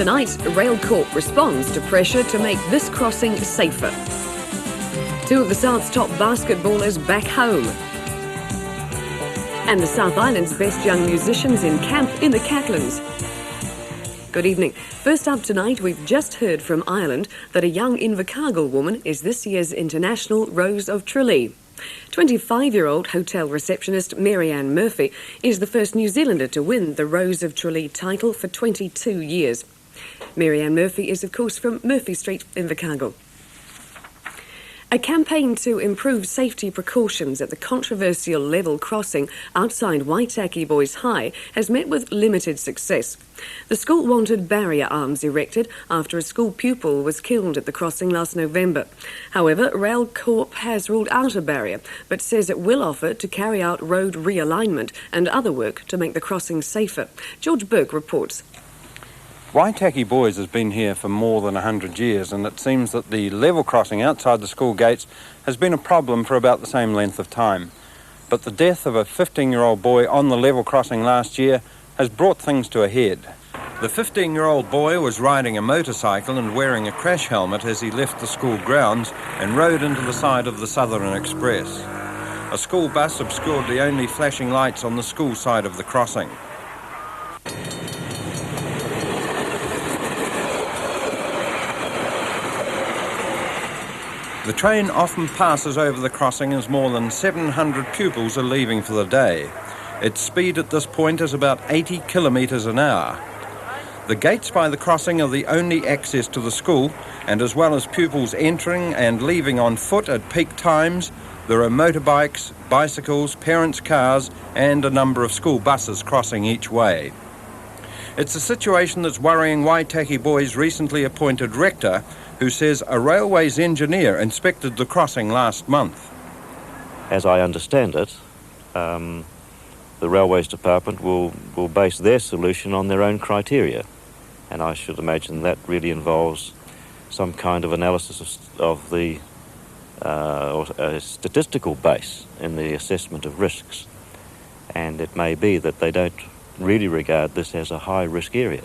Tonight, Railcorp responds to pressure to make this crossing safer. Two of the South's top basketballers back home. And the South Island's best young musicians in camp in the Catlins. Good evening. First up tonight, we've just heard from Ireland that a young Invercargill woman is this year's International Rose of Tralee. 25-year-old hotel receptionist Marianne Murphy is the first New Zealander to win the Rose of Tralee title for 22 years. Marianne Murphy is, of course, from Murphy Street, Invercargill. A campaign to improve safety precautions at the controversial level crossing outside Waitaki Boys High has met with limited success. The school wanted barrier arms erected after a school pupil was killed at the crossing last November. However, Railcorp has ruled out a barrier, but says it will offer to carry out road realignment and other work to make the crossing safer. George Burke reports. Waitaki Boys has been here for more than 100 years, and it seems that the level crossing outside the school gates has been a problem for about the same length of time. But the death of a 15-year-old boy on the level crossing last year has brought things to a head. The 15-year-old boy was riding a motorcycle and wearing a crash helmet as he left the school grounds and rode into the side of the Southern Express. A school bus obscured the only flashing lights on the school side of the crossing. The train often passes over the crossing as more than 700 pupils are leaving for the day. Its speed at this point is about 80 kilometres an hour. The gates by the crossing are the only access to the school, and as well as pupils entering and leaving on foot at peak times, there are motorbikes, bicycles, parents' cars and a number of school buses crossing each way. It's a situation that's worrying Waitaki Boys' recently appointed rector, who says a railways engineer inspected the crossing last month. As I understand it, the Railways Department will base their solution on their own criteria, and I should imagine that really involves some kind of analysis of the or a statistical base in the assessment of risks, and it may be that they don't really regard this as a high-risk area.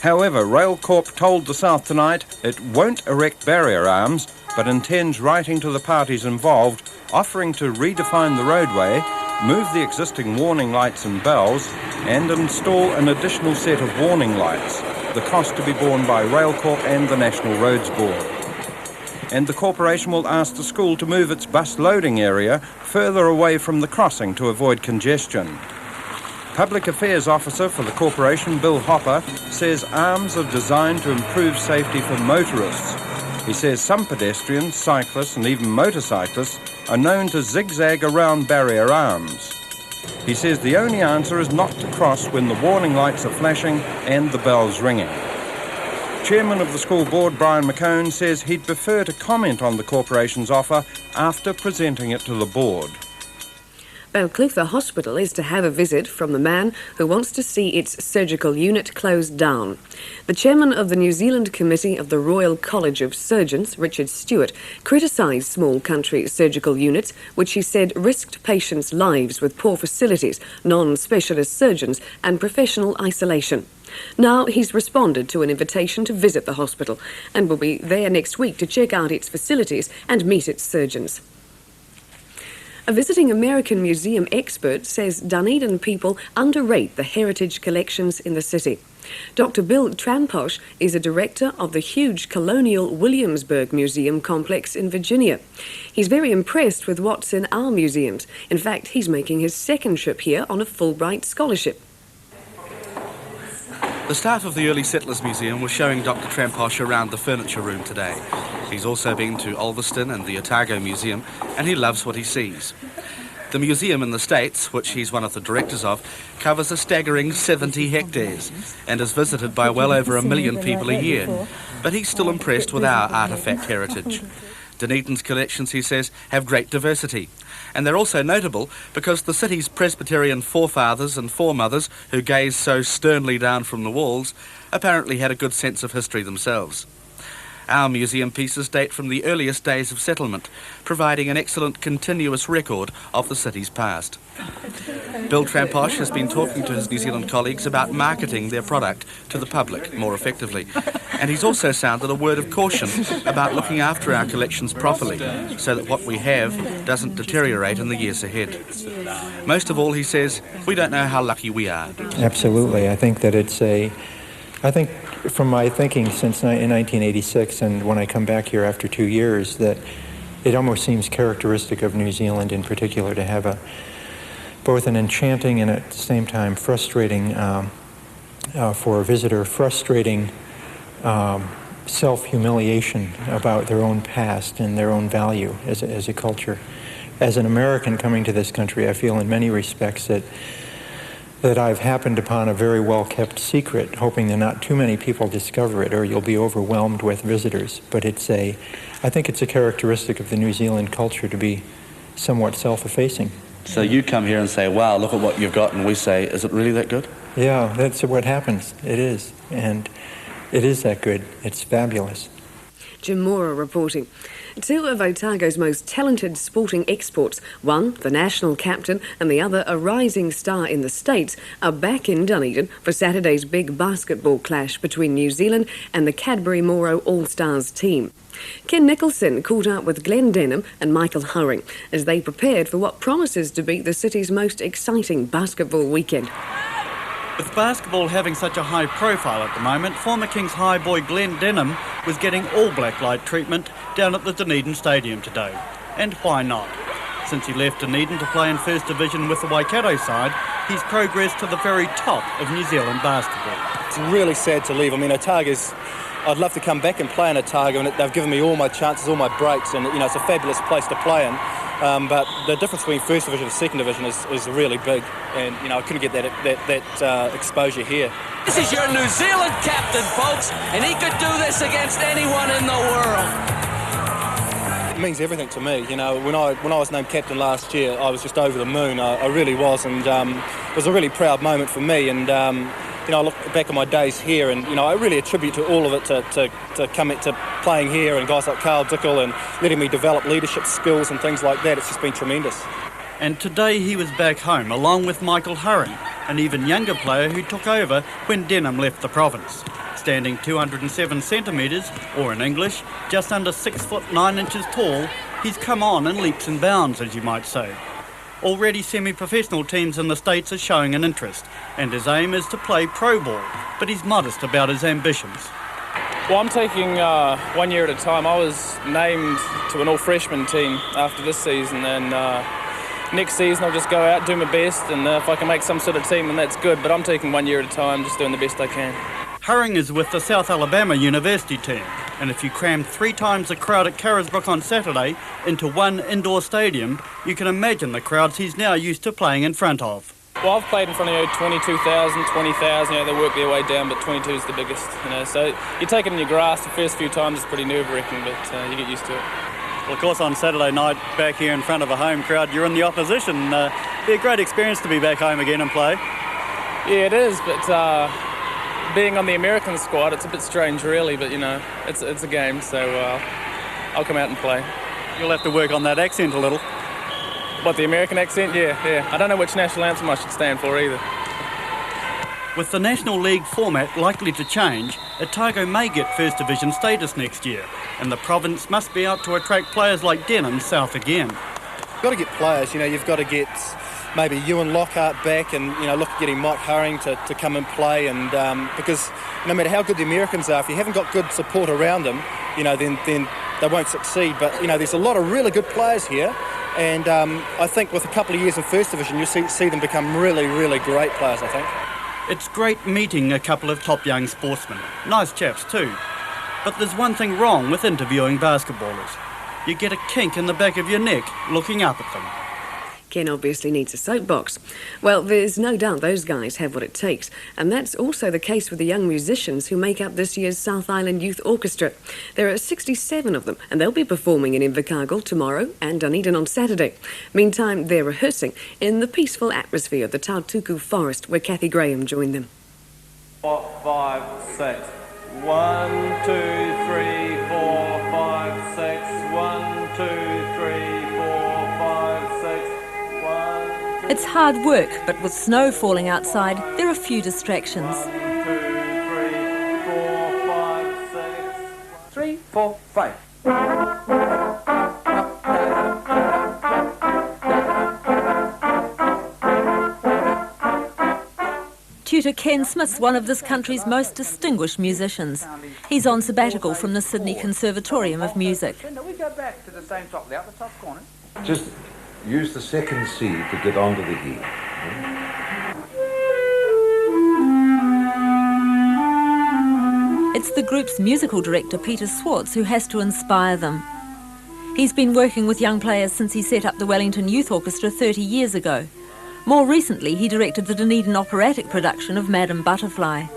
However, Railcorp told the South tonight it won't erect barrier arms, but intends writing to the parties involved, offering to redefine the roadway, move the existing warning lights and bells, and install an additional set of warning lights, the cost to be borne by Railcorp and the National Roads Board. And the corporation will ask the school to move its bus loading area further away from the crossing to avoid congestion. Public Affairs Officer for the corporation, Bill Hopper, says arms are designed to improve safety for motorists. He says some pedestrians, cyclists and even motorcyclists are known to zigzag around barrier arms. He says the only answer is not to cross when the warning lights are flashing and the bells ringing. Chairman of the school board, Brian McCone, says he'd prefer to comment on the corporation's offer after presenting it to the board. Balclutha Hospital is to have a visit from the man who wants to see its surgical unit closed down. The chairman of the New Zealand Committee of the Royal College of Surgeons, Richard Stewart, criticised small country surgical units, which he said risked patients' lives with poor facilities, non-specialist surgeons and professional isolation. Now he's responded to an invitation to visit the hospital and will be there next week to check out its facilities and meet its surgeons. A visiting American museum expert says Dunedin people underrate the heritage collections in the city. Dr. Bill Tramposh is a director of the huge Colonial Williamsburg Museum complex in Virginia. He's very impressed with what's in our museums. In fact, he's making his second trip here on a Fulbright scholarship. The staff of the Early Settlers Museum was showing Dr. Tramposh around the furniture room today. He's also been to Ulverston and the Otago Museum, and he loves what he sees. The museum in the States, which he's one of the directors of, covers a staggering 70 hectares and is visited by well over 1 million people a year. But he's still impressed with our artefact heritage. Dunedin's collections, he says, have great diversity. And they're also notable because the city's Presbyterian forefathers and foremothers, who gazed so sternly down from the walls, apparently had a good sense of history themselves. Our museum pieces date from the earliest days of settlement, providing an excellent continuous record of the city's past. Bill Tramposh has been talking to his New Zealand colleagues about marketing their product to the public more effectively. And he's also sounded a word of caution about looking after our collections properly so that what we have doesn't deteriorate in the years ahead. Most of all, he says, we don't know how lucky we are. Absolutely. I think that I think from my thinking since in 1986 and when I come back here after 2 years, that it almost seems characteristic of New Zealand in particular to have both an enchanting and at the same time frustrating, for a visitor, frustrating self-humiliation about their own past and their own value as a culture. As an American coming to this country, I feel in many respects that I've happened upon a very well-kept secret, hoping that not too many people discover it or you'll be overwhelmed with visitors. But I think it's a characteristic of the New Zealand culture to be somewhat self-effacing. So you come here and say, wow, look at what you've got, and we say, is it really that good? Yeah, that's what happens. It is. And it is that good. It's fabulous. Jim Mora reporting. Two of Otago's most talented sporting exports, one the national captain and the other a rising star in the States, are back in Dunedin for Saturday's big basketball clash between New Zealand and the Cadbury Moro All-Stars team. Ken Nicholson caught up with Glen and Micheal Hurring as they prepared for what promises to be the city's most exciting basketball weekend. With basketball having such a high profile at the moment, former Kings High boy Glen was getting all black light treatment down at the Dunedin Stadium today. And why not? Since he left Dunedin to play in First Division with the Waikato side, he's progressed to the very top of New Zealand basketball. It's really sad to leave. I mean, I'd love to come back and play in Otago, and they've given me all my chances, all my breaks, and it's a fabulous place to play in. But the difference between First Division and Second Division is really big, and I couldn't get that exposure here. This is your New Zealand captain, folks, and he could do this against anyone in the world. It means everything to me. When I was named captain last year, I was just over the moon. I really was, and it was a really proud moment for me. And I look back on my days here, and I really attribute to all of it to coming to playing here, and guys like Carl Dickel and letting me develop leadership skills and things like that. It's just been tremendous. And today he was back home along with Micheal Hurring, an even younger player who took over when Denholm left the province. Standing 207 centimetres, or in English, just under 6 foot 9 inches tall, he's come on in leaps and bounds, as you might say. Already semi-professional teams in the States are showing an interest, and his aim is to play pro ball, but he's modest about his ambitions. Well, I'm taking 1 year at a time. I was named to an all-freshman team after this season, and next season I'll just go out, do my best, and if I can make some sort of team, then that's good, but I'm taking 1 year at a time, just doing the best I can. Hurring is with the South Alabama University team, and if you cram 3 times the crowd at Carisbrook on Saturday into one indoor stadium, you can imagine the crowds he's now used to playing in front of. Well, I've played in front of 22,000, 20,000, they work their way down, but 22 is the biggest, so you take it in your grasp. The first few times it's pretty nerve-wracking, but you get used to it. Well, of course, on Saturday night, back here in front of a home crowd, you're in the opposition. It'd be a great experience to be back home again and play. Yeah, it is, but being on the American squad, it's a bit strange, really, but, it's a game, so I'll come out and play. You'll have to work on that accent a little. What, the American accent? Yeah. I don't know which national anthem I should stand for either. With the National League format likely to change, Otago may get First Division status next year, and the province must be out to attract players like Denholm south again. You've got to get players, you've got to get maybe Ewan Lockhart back, and look at getting Mike Hurring to come and play, and because no matter how good the Americans are, if you haven't got good support around them, then they won't succeed. But there's a lot of really good players here, and I think with a couple of years in First Division, you'll see them become really, really great players, I think. It's great meeting a couple of top young sportsmen. Nice chaps too. But there's one thing wrong with interviewing basketballers. You get a kink in the back of your neck looking up at them. Ken obviously needs a soapbox. Well, there's no doubt those guys have what it takes, and that's also the case with the young musicians who make up this year's South Island Youth Orchestra. There are 67 of them, and they'll be performing in Invercargill tomorrow and Dunedin on Saturday. Meantime, they're rehearsing in the peaceful atmosphere of the Tautuku Forest, where Kathy Graham joined them. 4, 5, 6. 1, 2, 3, 4, 5, 6. 1, 2, 3, 4, 5, 6. 1, 2. It's hard work, but with snow falling outside, there are few distractions. 1, 2, 3, 4, 5, 6. 3, 4, 5. Tutor Ken Smith's one of this country's most distinguished musicians. He's on sabbatical from the Sydney Conservatorium of Music. We go back to the same top, the upper top corner. Just use the second C to get onto the E. It's the group's musical director, Peter Swartz, who has to inspire them. He's been working with young players since he set up the Wellington Youth Orchestra 30 years ago. More recently, he directed the Dunedin operatic production of Madame Butterfly.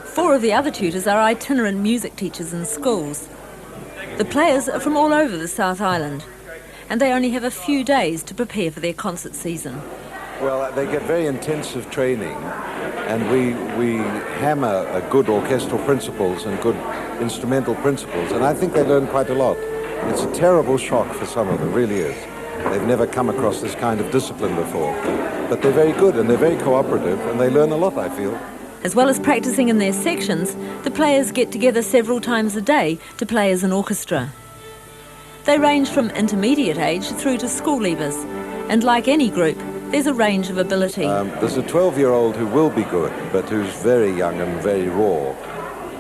Four of the other tutors are itinerant music teachers in schools. The players are from all over the South Island, and they only have a few days to prepare for their concert season. Well, they get very intensive training, and we hammer good orchestral principles and good instrumental principles, and I think they learn quite a lot. It's a terrible shock for some of them, really is. They've never come across this kind of discipline before, but they're very good and they're very cooperative, and they learn a lot, I feel. As well as practicing in their sections, the players get together several times a day to play as an orchestra. They range from intermediate age through to school leavers, and like any group, there's a range of ability. There's a 12-year-old who will be good, but who's very young and very raw.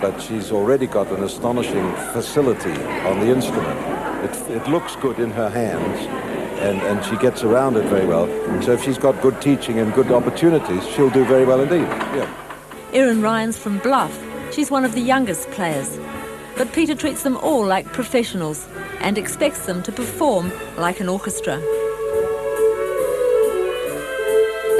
But she's already got an astonishing facility on the instrument. It looks good in her hands, and she gets around it very well. So if she's got good teaching and good opportunities, she'll do very well indeed. Yeah. Erin Ryan's from Bluff. She's one of the youngest players. But Peter treats them all like professionals and expects them to perform like an orchestra.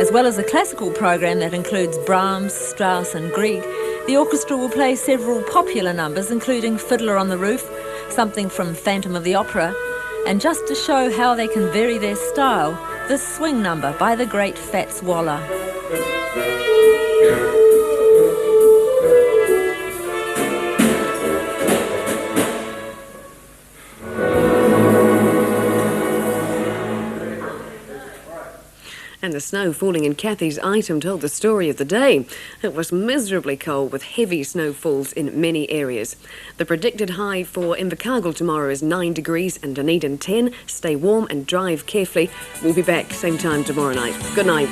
As well as a classical program that includes Brahms, Strauss and Grieg, the orchestra will play several popular numbers, including Fiddler on the Roof, something from Phantom of the Opera, and just to show how they can vary their style, this swing number by the great Fats Waller. And the snow falling in Kathy's item told the story of the day. It was miserably cold with heavy snowfalls in many areas. The predicted high for Invercargill tomorrow is 9 degrees and Dunedin 10. Stay warm and drive carefully. We'll be back same time tomorrow night. Good night.